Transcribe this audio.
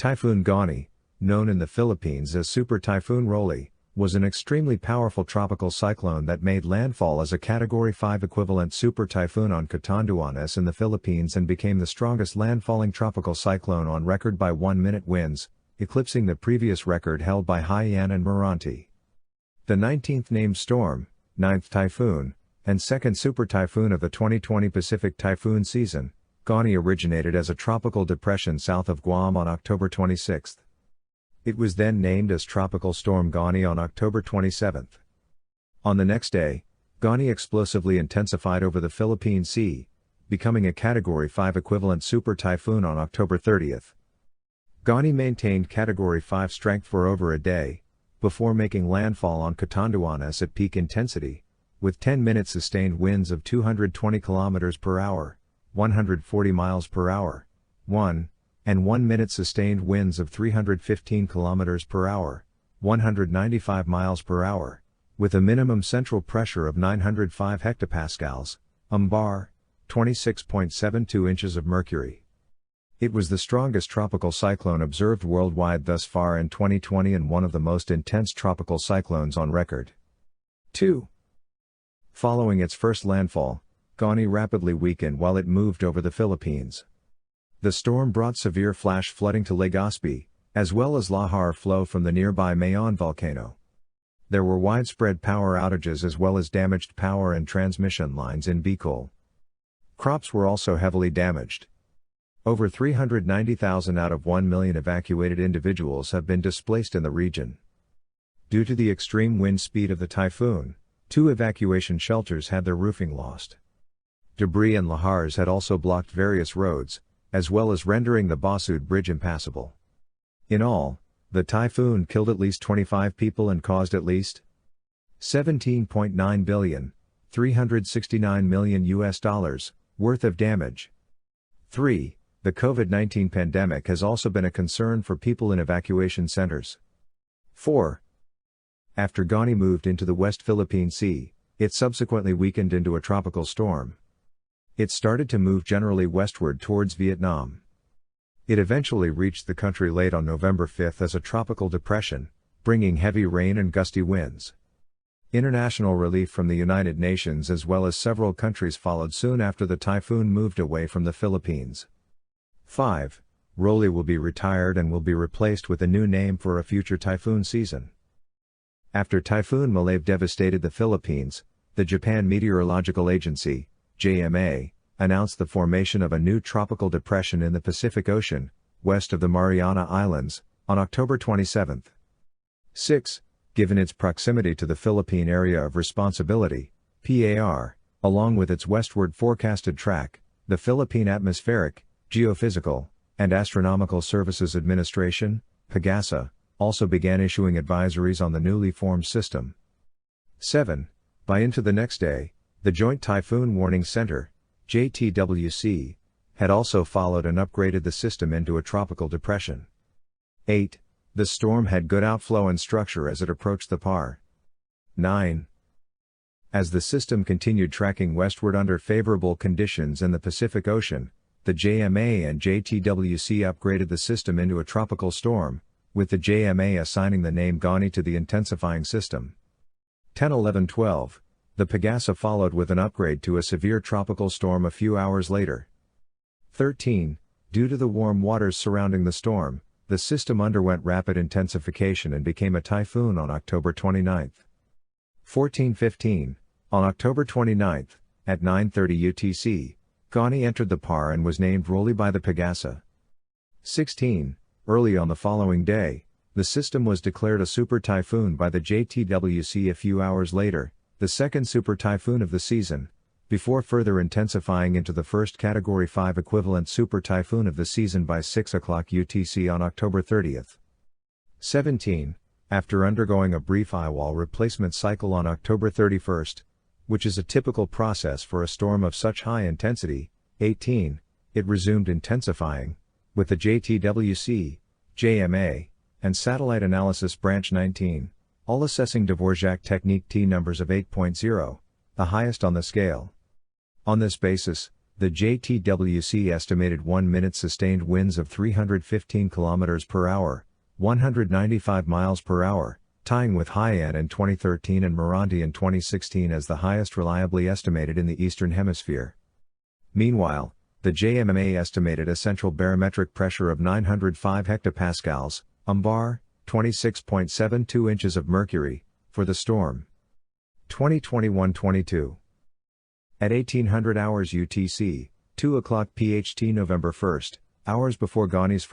Typhoon Gani, known in the Philippines as Super Typhoon Rolly, was an extremely powerful tropical cyclone that made landfall as a Category 5 equivalent super typhoon on Catanduanes in the Philippines and became the strongest landfalling tropical cyclone on record by 1-minute winds, eclipsing the previous record held by Haiyan and Meranti. The 19th named storm, 9th typhoon, and second super typhoon of the 2020 Pacific typhoon season, Gani originated as a tropical depression south of Guam on October 26. It was then named as Tropical Storm Gani on October 27. On the next day, Gani explosively intensified over the Philippine Sea, becoming a Category 5 equivalent super typhoon on October 30. Gani maintained Category 5 strength for over a day, before making landfall on Catanduanes at peak intensity, with 10-minute sustained winds of 220 km per hour, 140 miles per hour, 1-minute sustained winds of 315 km per hour, 195 miles per hour, with a minimum central pressure of 905 hectopascals, bar, 26.72 inches of mercury. It was the strongest tropical cyclone observed worldwide thus far in 2020 and one of the most intense tropical cyclones on record. 2. Following its first landfall, Gani rapidly weakened while it moved over the Philippines. The storm brought severe flash flooding to Legazpi, as well as lahar flow from the nearby Mayon volcano. There were widespread power outages as well as damaged power and transmission lines in Bicol. Crops were also heavily damaged. Over 390,000 out of 1 million evacuated individuals have been displaced in the region. Due to the extreme wind speed of the typhoon, 2 evacuation shelters had their roofing lost. Debris and lahars had also blocked various roads, as well as rendering the Basud Bridge impassable. In all, the typhoon killed at least 25 people and caused at least $17.9 billion, $369 million worth of damage. 3. The COVID-19 pandemic has also been a concern for people in evacuation centers. 4. After Gani moved into the West Philippine Sea, it subsequently weakened into a tropical storm. It started to move generally westward towards Vietnam. It eventually reached the country late on November 5 as a tropical depression, bringing heavy rain and gusty winds. International relief from the United Nations as well as several countries followed soon after the typhoon moved away from the Philippines. 5. Rolly will be retired and will be replaced with a new name for a future typhoon season. After Typhoon Malave devastated the Philippines, the Japan Meteorological Agency, JMA, announced the formation of a new tropical depression in the Pacific Ocean, west of the Mariana Islands, on October 27. 6. Given its proximity to the Philippine Area of Responsibility, PAR, along with its westward forecasted track, the Philippine Atmospheric, Geophysical, and Astronomical Services Administration, PAGASA, also began issuing advisories on the newly formed system. 7. By into the next day, the Joint Typhoon Warning Center, JTWC, had also followed and upgraded the system into a tropical depression. 8. The storm had good outflow and structure as it approached the PAR. 9. As the system continued tracking westward under favorable conditions in the Pacific Ocean, the JMA and JTWC upgraded the system into a tropical storm, with the JMA assigning the name Gani to the intensifying system. 10, 11, 12. The PAGASA followed with an upgrade to a severe tropical storm a few hours later. 13. Due to the warm waters surrounding the storm, the system underwent rapid intensification and became a typhoon on October 29. 14-15. On October 29, at 9:30 UTC, Gani entered the PAR and was named Rolly by the PAGASA. 16. Early on the following day, the system was declared a super typhoon by the JTWC a few hours later, the second super typhoon of the season, before further intensifying into the first Category 5 equivalent super typhoon of the season by 6 o'clock UTC on October 30. 17. After undergoing a brief eyewall replacement cycle on October 31, which is a typical process for a storm of such high intensity. 18. It resumed intensifying, with the JTWC, JMA, and Satellite Analysis Branch 19, all assessing Dvorak technique T numbers of 8.0, the highest on the scale. On this basis, The JTWC estimated 1-minute sustained winds of 315 km per hour, 195 miles per hour, tying with Haiyan in 2013 and Morandi in 2016 as the highest reliably estimated in the Eastern Hemisphere. Meanwhile, the JMMA estimated a central barometric pressure of 905 hectopascals, umbar, 26.72 inches of mercury, for the storm. 2021-22. At 1800 hours UTC, 2 o'clock PHT November 1, hours before Ghani's first